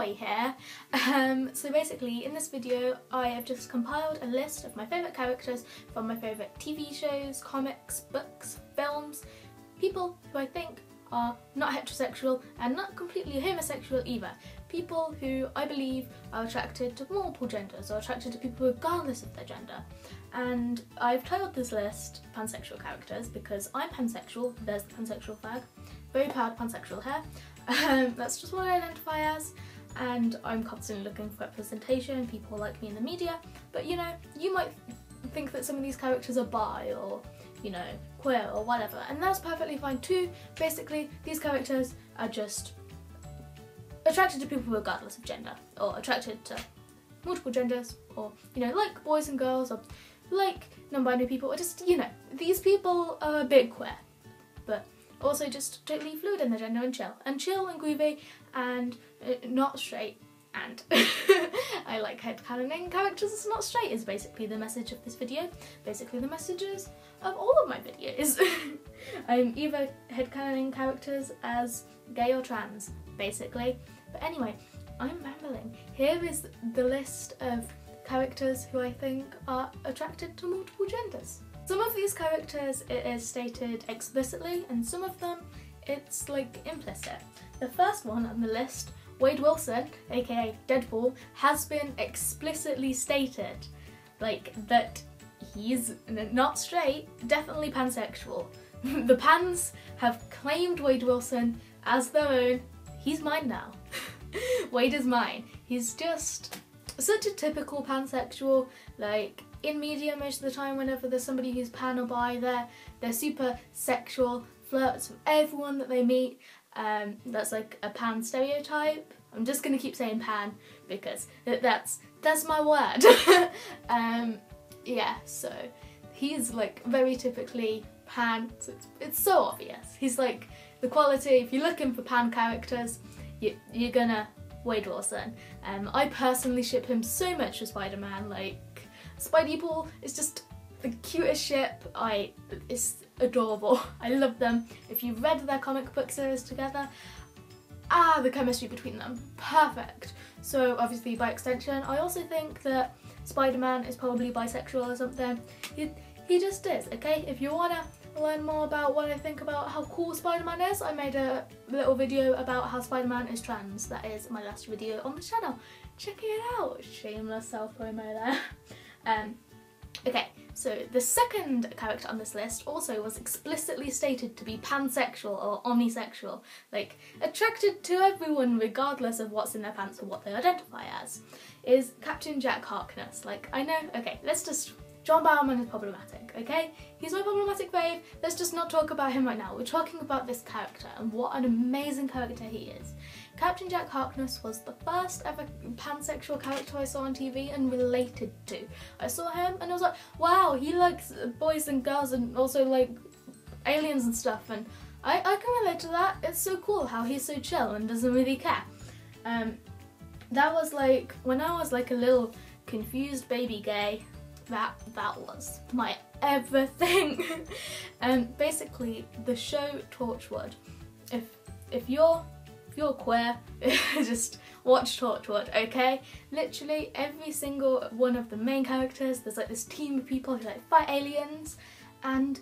boy here. So basically in this video I have just compiled a list of my favourite characters from my favourite TV shows, comics, books, films, people who I think are not heterosexual and not completely homosexual either. People who I believe are attracted to multiple genders or attracted to people regardless of their gender. And I've titled this list pansexual characters because I'm pansexual. There's the pansexual flag. Very proud pansexual here. That's just what I identify as, and I'm constantly looking for representation, people like me in the media. But you know, you might think that some of these characters are bi or, you know, queer or whatever, and that's perfectly fine too. Basically, these characters are just attracted to people regardless of gender, or attracted to multiple genders, or, you know, like boys and girls, or like non-binary people, or just, you know, these people are a bit queer, but also just totally fluid in their gender and chill and groovy and not straight. And I like headcanoning characters as not straight is basically the message of this video. Basically the messages of all of my videos. I'm either headcanoning characters as gay or trans, basically. But anyway, I'm rambling. Here is the list of characters who I think are attracted to multiple genders. Some of these characters it is stated explicitly, and some of them it's like implicit. The first one on the list, Wade Wilson, aka Deadpool, has been explicitly stated, like, that he's not straight, definitely pansexual. The Pans have claimed Wade Wilson as their own. He's mine now. Wade is mine. He's just such a typical pansexual. Like, in media most of the time whenever there's somebody who's pan or bi, they're super sexual, flirts with everyone that they meet. That's like a pan stereotype. I'm just gonna keep saying pan because that's my word. Yeah, so he's like very typically pan, so it's so obvious. He's like the quality, if you're looking for pan characters, you're gonna Wade Wilson. I personally ship him so much with Spider-Man. Like, Spidey is just the cutest ship. It's adorable. I love them. If you've read their comic book series together, the chemistry between them, perfect. So obviously by extension, I also think that Spider-Man is probably bisexual or something. He just is, okay? If you wanna learn more about what I think about how cool Spider-Man is, I made a little video about how Spider-Man is trans. That is my last video on the channel. Check it out. Shameless self-promo there. Okay, so the second character on this list also was explicitly stated to be pansexual or omnisexual, like attracted to everyone regardless of what's in their pants or what they identify as, is Captain Jack Harkness. Like, I know, okay, let's just, John Barrowman is problematic, okay? He's my problematic fave, let's just not talk about him right now. We're talking about this character and what an amazing character he is. Captain Jack Harkness was the first ever pansexual character I saw on TV and related to. I saw him and I was like, wow, he likes boys and girls and also like aliens and stuff, and I can relate to that. It's so cool how he's so chill and doesn't really care. That was like, when I was like a little confused baby gay, that was my everything. Basically the show Torchwood, if you're queer, just watch Torchwood, okay? Literally every single one of the main characters, there's like this team of people who like fight aliens, and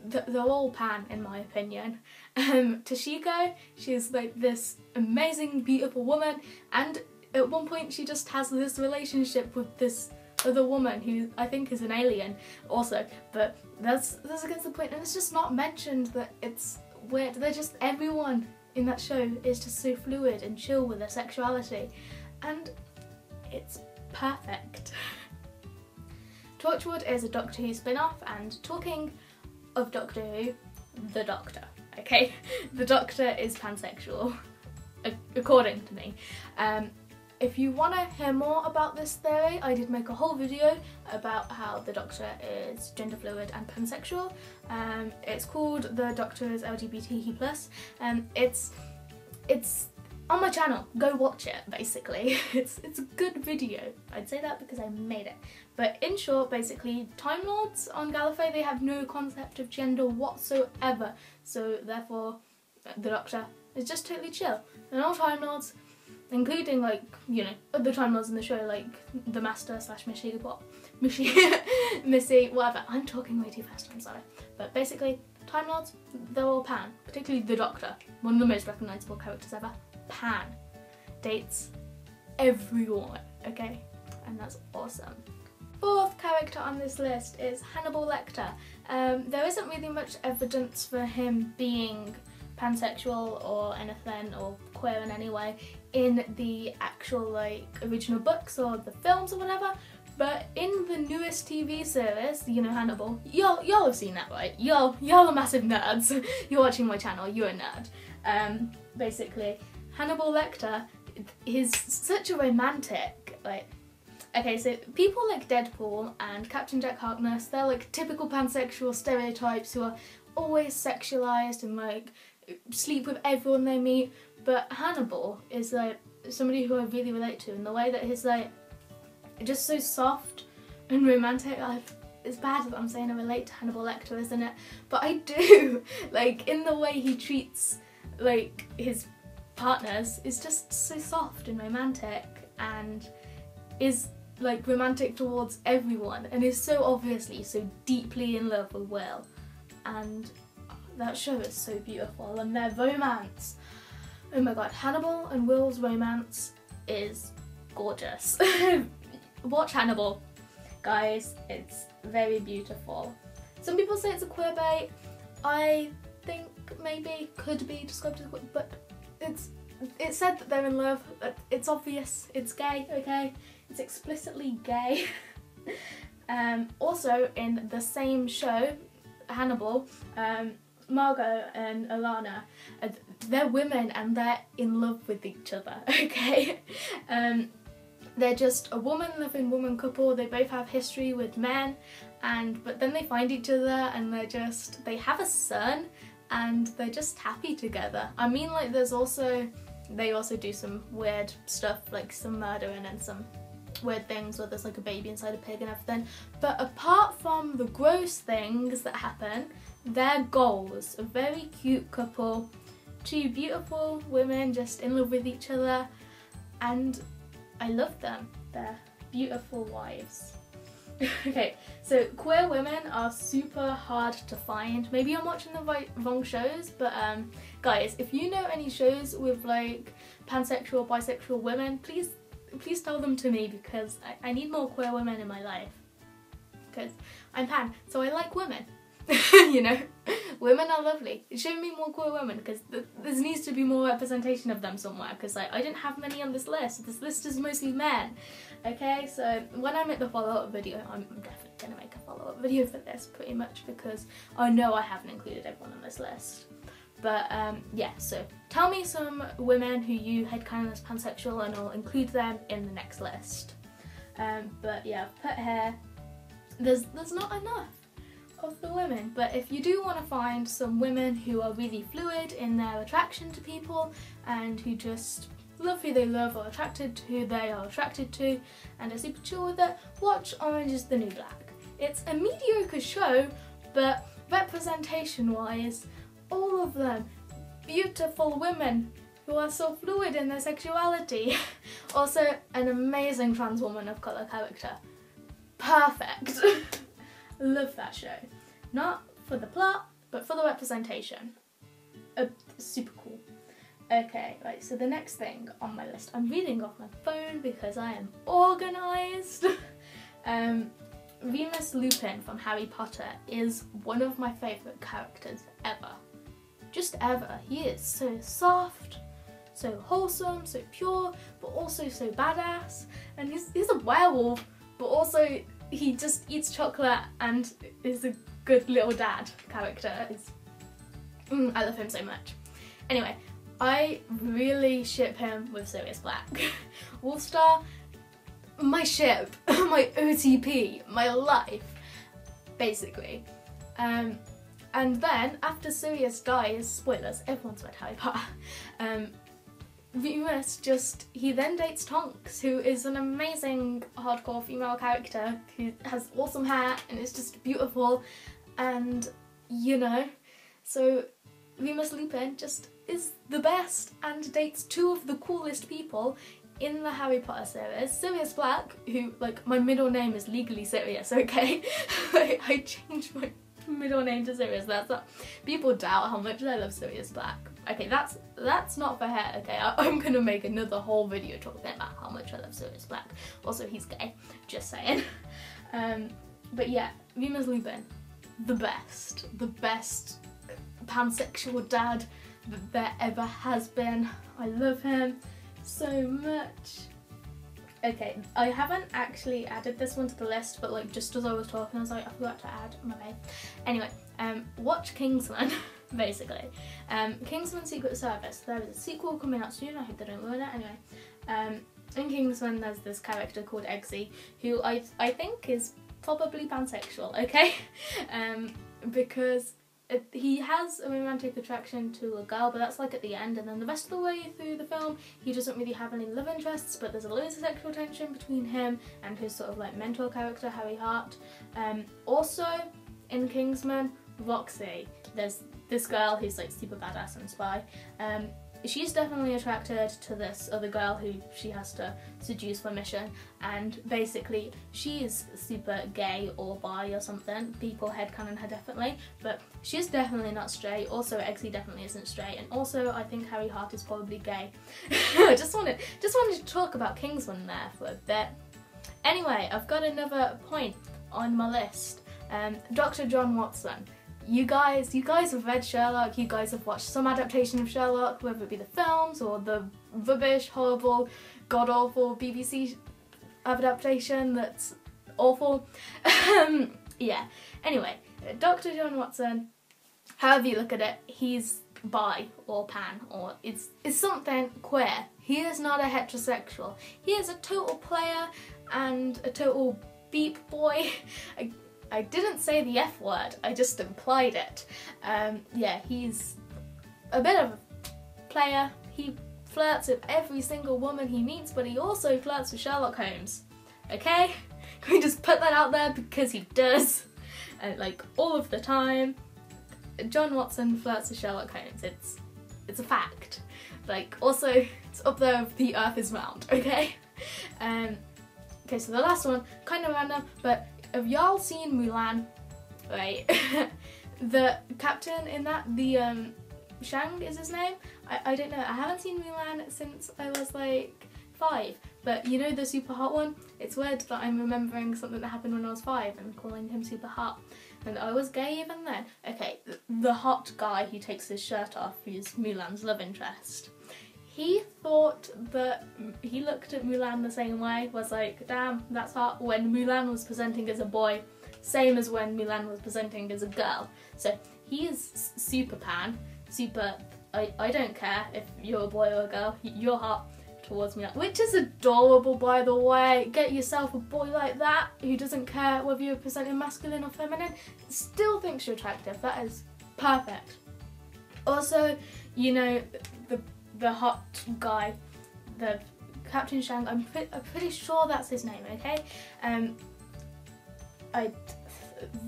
they're all pan in my opinion. Toshiko, she's like this amazing beautiful woman, and at one point she just has this relationship with this other woman who I think is an alien also, but that's against the point, and it's just not mentioned that it's weird. They're just, everyone in that show is just so fluid and chill with their sexuality, and it's perfect. Torchwood is a Doctor Who spin-off, and talking of Doctor Who, the Doctor, okay? The Doctor is pansexual, according to me. If you want to hear more about this theory, I did make a whole video about how the Doctor is gender fluid and pansexual. It's called The Doctor is LGBTQ+. It's on my channel. Go watch it, basically. It's a good video. I'd say that because I made it. But in short, basically, Time Lords on Gallifrey, they have no concept of gender whatsoever. So therefore, the Doctor is just totally chill. And all Time Lords, including like, you know, other Time Lords in the show, like the Master / Missy, Missy, whatever. I'm talking way too fast, I'm sorry. But basically, Time Lords, they're all pan, particularly the Doctor, one of the most recognisable characters ever. Pan. Dates everyone, okay? And that's awesome. Fourth character on this list is Hannibal Lecter. There isn't really much evidence for him being pansexual or anything, or queer in any way, in the actual like original books or the films or whatever, but in the newest TV series, you know, Hannibal, y'all have seen that, right? Y'all are massive nerds. You're watching my channel, you're a nerd. Basically, Hannibal Lecter is such a romantic, like, okay, so people like Deadpool and Captain Jack Harkness, they're like typical pansexual stereotypes who are always sexualized and like sleep with everyone they meet, but Hannibal is like somebody who I really relate to in the way that he's like just so soft and romantic. It's bad that I'm saying I relate to Hannibal Lecter, isn't it? But I do. Like, in the way he treats like his partners is just so soft and romantic, and is like romantic towards everyone, and is so obviously so deeply in love with Will. And that show is so beautiful, and their romance, oh my god, Hannibal and Will's romance is gorgeous. Watch Hannibal, guys, it's very beautiful. Some people say it's a queer bait. I think maybe could be described as queer, but it's said that they're in love. It's obvious, it's gay, okay? It's explicitly gay. Also in the same show, Hannibal, Margot and Alana, they're women and they're in love with each other, okay? They're just a woman-loving couple. They both have history with men, but then they find each other and they have a son and they're just happy together. I mean, like, they also do some weird stuff, like some murdering and some weird things where there's like a baby inside a pig and everything. But apart from the gross things that happen, their goals, a very cute couple, two beautiful women just in love with each other, and I love them. They're beautiful wives. Okay, so queer women are super hard to find. Maybe I'm watching the wrong shows, but guys, if you know any shows with like pansexual, bisexual women, please tell them to me, because I need more queer women in my life. Because I'm pan, so I like women. You know, women are lovely. Show me more queer women, because there needs to be more representation of them somewhere, because I didn't have many on this list. This list is mostly men. Okay, so when I make the follow-up video, I'm definitely going to make a follow-up video for this, pretty much, because I know I haven't included everyone on this list. But yeah, so tell me some women who you headcanon as pansexual and I'll include them in the next list. But yeah, I've put here, there's not enough of the women, but if you do want to find some women who are really fluid in their attraction to people and who just love who they love or attracted to who they are attracted to and are super chill with it, watch Orange is the New Black. It's a mediocre show, but representation wise, all of them beautiful women who are so fluid in their sexuality. Also an amazing trans woman of colour character. Perfect. Love that show. Not for the plot, but for the representation. Super cool. Okay, right, so the next thing on my list, I'm reading off my phone because I am organised. Remus Lupin from Harry Potter is one of my favourite characters ever. Just ever. He is so soft, so wholesome, so pure, but also so badass. And he's a werewolf, but also he just eats chocolate and is a good little dad character. I love him so much. Anyway, I really ship him with Sirius Black. Wolfstar, my ship, my OTP, my life, basically. And then, after Sirius dies, spoilers, everyone's read Harry Potter, Remus he then dates Tonks, who is an amazing hardcore female character who has awesome hair and is just beautiful, and, you know, so Remus Lupin just is the best and dates two of the coolest people in the Harry Potter series. Sirius Black, who, like, my middle name is legally Sirius, okay? I changed my middle name to Sirius, that's not... People doubt how much I love Sirius Black. Okay, that's not for hair, okay? I'm gonna make another whole video talking about how much I love Sirius Black. Also, he's gay, just saying. But yeah, Remus Lupin, the best pansexual dad that there ever has been. I love him so much. Okay, I haven't actually added this one to the list, but like just as I was talking, I was like, I forgot to add my babe. Anyway, watch Kingsman, basically. Kingsman Secret Service. There is a sequel coming out soon. I hope they don't ruin it. Anyway, in Kingsman, there's this character called Eggsy, who I think is probably pansexual. Okay, because he has a romantic attraction to a girl, but that's like at the end, and then the rest of the way through the film he doesn't really have any love interests, but there's a lot of sexual tension between him and his sort of like mentor character, Harry Hart. Also in Kingsman, Roxy, there's this girl who's like super badass and spy. She's definitely attracted to this other girl who she has to seduce for a mission, and basically she's super gay or bi or something. People headcanon her definitely, but she's definitely not straight. Also, Eggsy definitely isn't straight, and also I think Harry Hart is probably gay. I just wanted to talk about Kingsman there for a bit. Anyway, I've got another point on my list. Dr. John Watson. You guys have read Sherlock, you guys have watched some adaptation of Sherlock, whether it be the films or the rubbish, horrible, god-awful BBC adaptation that's awful. Yeah, anyway, Dr. John Watson, however you look at it, he's bi or pan, or it's something queer. He is not a heterosexual. He is a total player and a total beep boy. I didn't say the F word, I just implied it. Yeah, he's a bit of a player. He flirts with every single woman he meets, but he also flirts with Sherlock Holmes. Okay? Can we just put that out there, because he does? Like, all of the time. John Watson flirts with Sherlock Holmes. It's a fact. Like, also, it's up there with the Earth is round, okay? Okay, so the last one, kind of random, but have y'all seen Mulan? Right. The captain in that, the Shang is his name? I don't know, I haven't seen Mulan since I was like 5, but you know the super hot one? It's weird that I'm remembering something that happened when I was 5 and calling him super hot. And I was gay even then. Okay, the hot guy who takes his shirt off, who's Mulan's love interest. He thought that he looked at Mulan the same way, was like, damn, that's hot, when Mulan was presenting as a boy, same as when Mulan was presenting as a girl. So he is super pan, super, I don't care if you're a boy or a girl, you're hot towards Mulan, which is adorable, by the way. Get yourself a boy like that who doesn't care whether you're presenting masculine or feminine, still thinks you're attractive. That is perfect. Also, you know, the hot guy, the Captain Shang, I'm pretty sure that's his name, okay?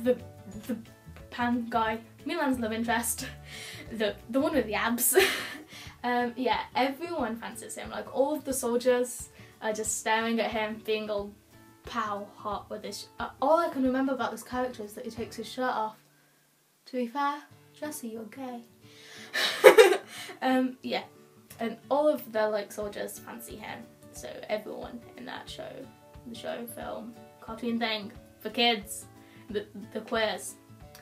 The pan guy, Mulan's love interest, the one with the abs. Yeah, everyone fancies him. Like, all of the soldiers are just staring at him, being all pow hot with his. All I can remember about this character is that he takes his shirt off. To be fair, Jesse, you're gay. Yeah. And all of the like soldiers fancy him, so everyone in that show, film, cartoon thing for kids, the queers.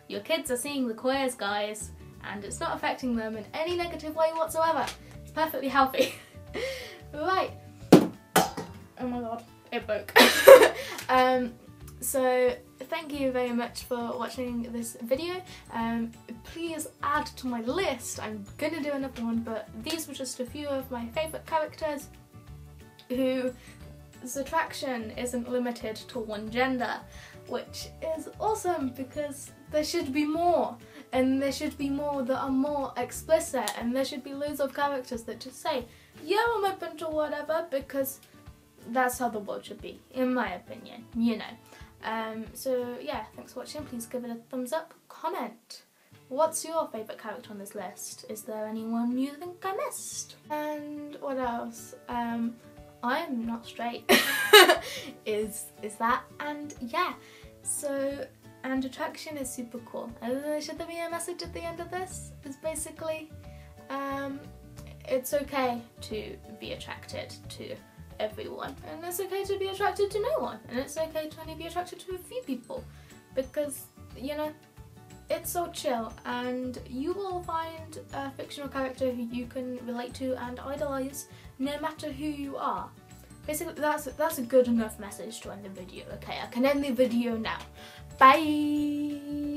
Your kids are seeing the queers, guys, and it's not affecting them in any negative way whatsoever. It's perfectly healthy. Right. Oh my god, it broke. So thank you very much for watching this video. Please add to my list. I'm gonna do another one, but these were just a few of my favourite characters whose attraction isn't limited to one gender, which is awesome, because there should be more, and there should be more that are more explicit, and there should be loads of characters that just say, yeah, I'm open to whatever, because that's how the world should be, in my opinion, you know. So yeah, thanks for watching. Please give it a thumbs up, comment, what's your favourite character on this list? Is there anyone you think I missed? And what else? I'm not straight. is that, and yeah. So, and attraction is super cool. Should there be a message at the end of this? It's basically, it's okay to be attracted to everyone, and it's okay to be attracted to no one, and it's okay to only be attracted to a few people, because, you know, it's so chill, and you will find a fictional character who you can relate to and idolise, no matter who you are. Basically, that's a good enough message to end the video. Okay, I can end the video now. Bye!